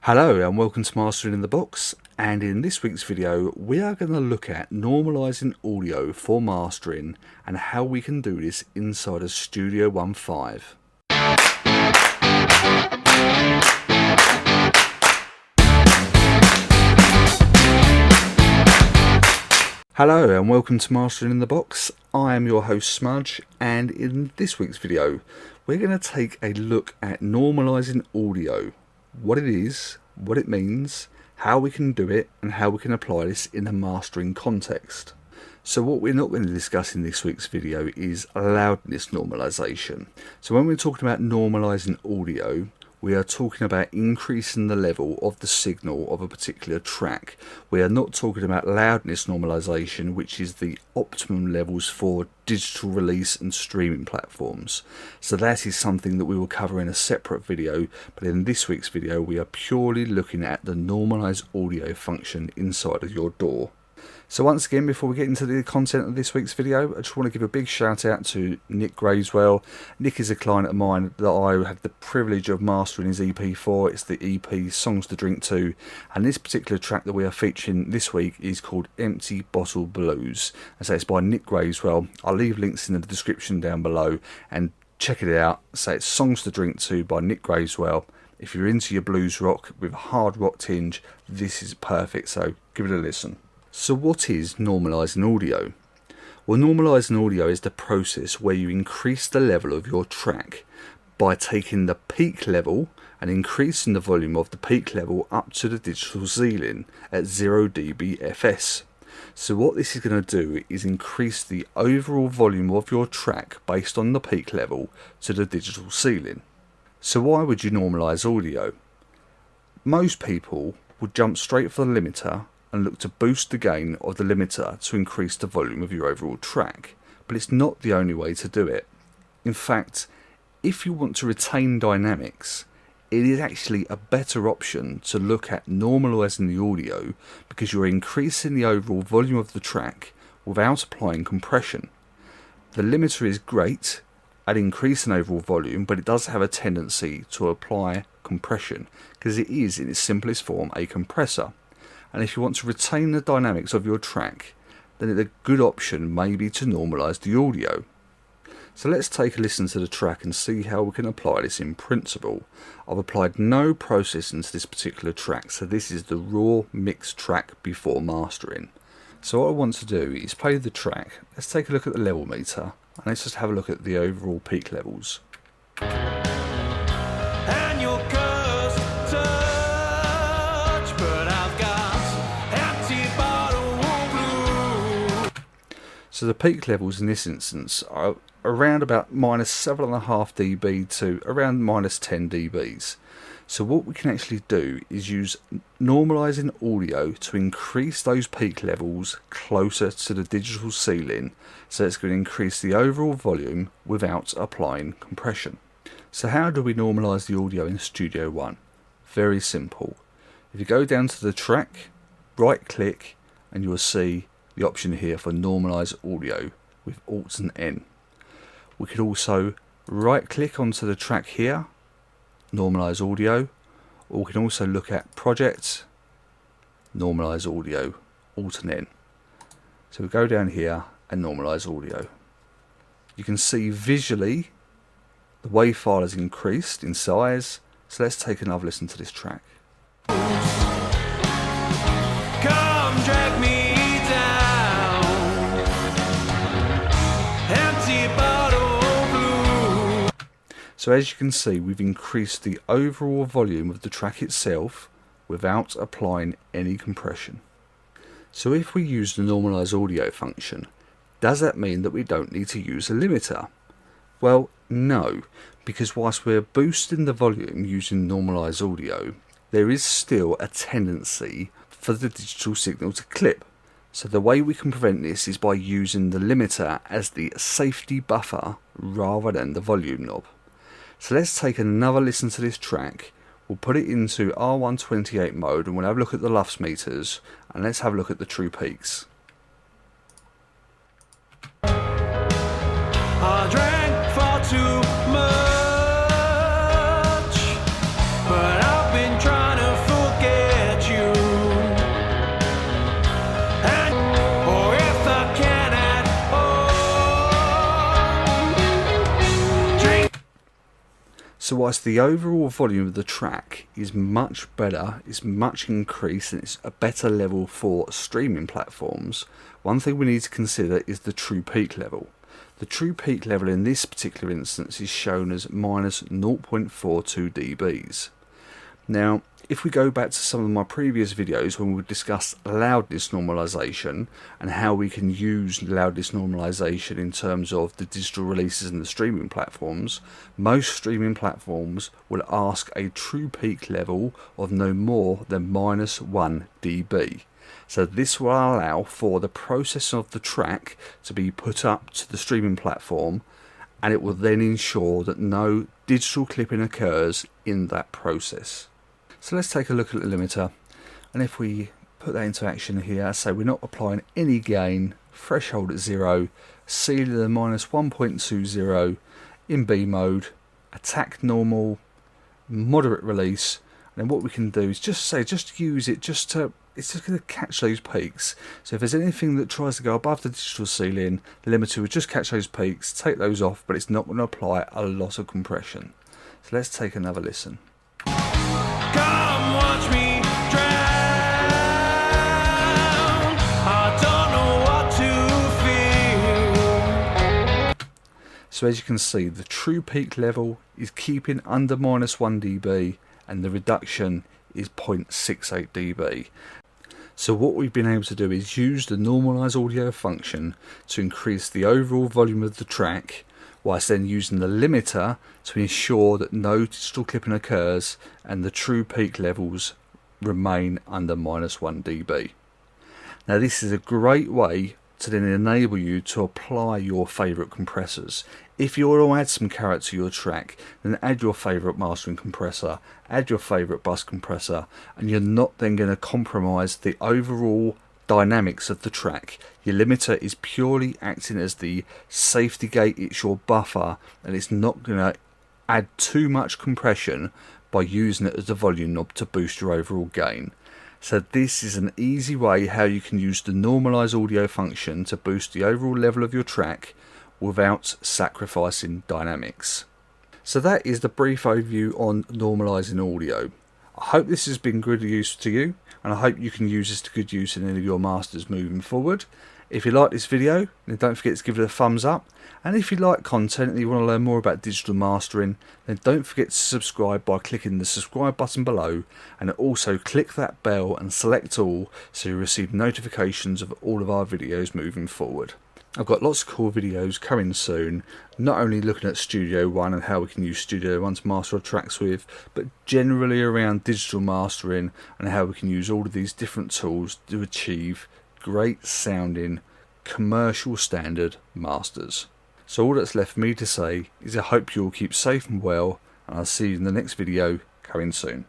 Hello and welcome to Mastering in the Box, and in this week's video we are going to look at normalizing audio for mastering and how we can do this inside of Studio One 5. Hello and welcome to Mastering in the Box. I am your host Smudge, and in this week's video we're going to take a look at normalizing audio. What it is, what it means, how we can do it, and how we can apply this in a mastering context. So what we're not going to discuss in this week's video is loudness normalization. So when we're talking about normalizing audio, we are talking about increasing the level of the signal of a particular track. We are not talking about loudness normalization, which is the optimum levels for digital release and streaming platforms. So that is something that we will cover in a separate video, but in this week's video we are purely looking at the normalize audio function inside of your DAW. So once again, before we get into the content of this week's video, I just want to give a big shout out to Nick Graveswell. Nick is a client of mine that I had the privilege of mastering his EP for. It's the EP Songs to Drink To, and this particular track that we are featuring this week is called Empty Bottle Blues. And so it's by Nick Graveswell. I'll leave links in the description down below and check it out. So it's Songs to Drink To by Nick Graveswell. If you're into your blues rock with a hard rock tinge, this is perfect, so give it a listen. So what is normalizing audio? Well, normalizing audio is the process where you increase the level of your track by taking the peak level and increasing the volume of the peak level up to the digital ceiling at 0 dB fs. So what this is going to do is increase the overall volume of your track based on the peak level to the digital ceiling. So why would you normalize audio? Most people would jump straight for the limiter and look to boost the gain of the limiter to increase the volume of your overall track. But it's not the only way to do it. In fact, if you want to retain dynamics, it is actually a better option to look at normalizing the audio, because you're increasing the overall volume of the track without applying compression. The limiter is great at increasing overall volume, but it does have a tendency to apply compression because it is in its simplest form a compressor. And if you want to retain the dynamics of your track, then a good option may be to normalize the audio. So let's take a listen to the track and see how we can apply this in principle. I've applied no processing to this particular track, so this is the raw mixed track before mastering. So what I want to do is play the track. Let's take a look at the level meter and let's just have a look at the overall peak levels. And your So the peak levels in this instance are around about minus 7.5 dB to around minus 10 dBs. So what we can actually do is use normalizing audio to increase those peak levels closer to the digital ceiling, so it's going to increase the overall volume without applying compression. So how do we normalize the audio in Studio One? Very simple. If you go down to the track, right click, and you will see the option here for normalize audio with Alt and N. We could also right click onto the track here, normalize audio, or we can also look at project, normalize audio, Alt and N. So we go down here and normalize audio. You can see visually the WAV file has increased in size. So let's take another listen to this track. Come drag me. So as you can see, we've increased the overall volume of the track itself without applying any compression. So if we use the normalize audio function, does that mean that we don't need to use a limiter? Well, no, because whilst we're boosting the volume using normalize audio, there is still a tendency for the digital signal to clip. So the way we can prevent this is by using the limiter as the safety buffer rather than the volume knob. So let's take another listen to this track. We'll put it into R128 mode and we'll have a look at the LUFS meters, and let's have a look at the true peaks. I drank far too much, but I've been trying to fool So whilst the overall volume of the track is much better, it's much increased, and it's a better level for streaming platforms, one thing we need to consider is the true peak level. The true peak level in this particular instance is shown as minus 0.42 dBs. Now, if we go back to some of my previous videos when we discussed loudness normalization and how we can use loudness normalization in terms of the digital releases and the streaming platforms, most streaming platforms will ask a true peak level of no more than minus 1 dB. So this will allow for the processing of the track to be put up to the streaming platform, and it will then ensure that no digital clipping occurs in that process. So let's take a look at the limiter, and if we put that into action here, so we're not applying any gain, threshold at 0, ceiling at minus 1.20 in B mode, attack normal, moderate release, and then what we can do is just use it it's just going to catch those peaks. So if there's anything that tries to go above the digital ceiling, the limiter will just catch those peaks, take those off, but it's not going to apply a lot of compression. So let's take another listen. Come watch me drown. I don't know what to feel. So as you can see, the true peak level is keeping under minus 1 dB, and the reduction is 0.68 dB. So what we've been able to do is use the normalize audio function to increase the overall volume of the track, whilst then using the limiter to ensure that no digital clipping occurs and the true peak levels remain under minus 1 dB. Now this is a great way to then enable you to apply your favourite compressors. If you want to add some character to your track, then add your favourite mastering compressor, add your favourite bus compressor, and you're not then going to compromise the overall dynamics of the track. Your limiter is purely acting as the safety gate, it's your buffer, and it's not going to add too much compression by using it as the volume knob to boost your overall gain. So this is an easy way how you can use the normalize audio function to boost the overall level of your track without sacrificing dynamics. So that is the brief overview on normalizing audio. I hope this has been good use to you, and I hope you can use this to good use in any of your masters moving forward. If you like this video, then don't forget to give it a thumbs up, and if you like content and you want to learn more about digital mastering, then don't forget to subscribe by clicking the subscribe button below, and also click that bell and select all so you receive notifications of all of our videos moving forward. I've got lots of cool videos coming soon, not only looking at Studio One and how we can use Studio One to master our tracks with, but generally around digital mastering and how we can use all of these different tools to achieve great sounding commercial standard masters. So all that's left for me to say is I hope you all keep safe and well, and I'll see you in the next video coming soon.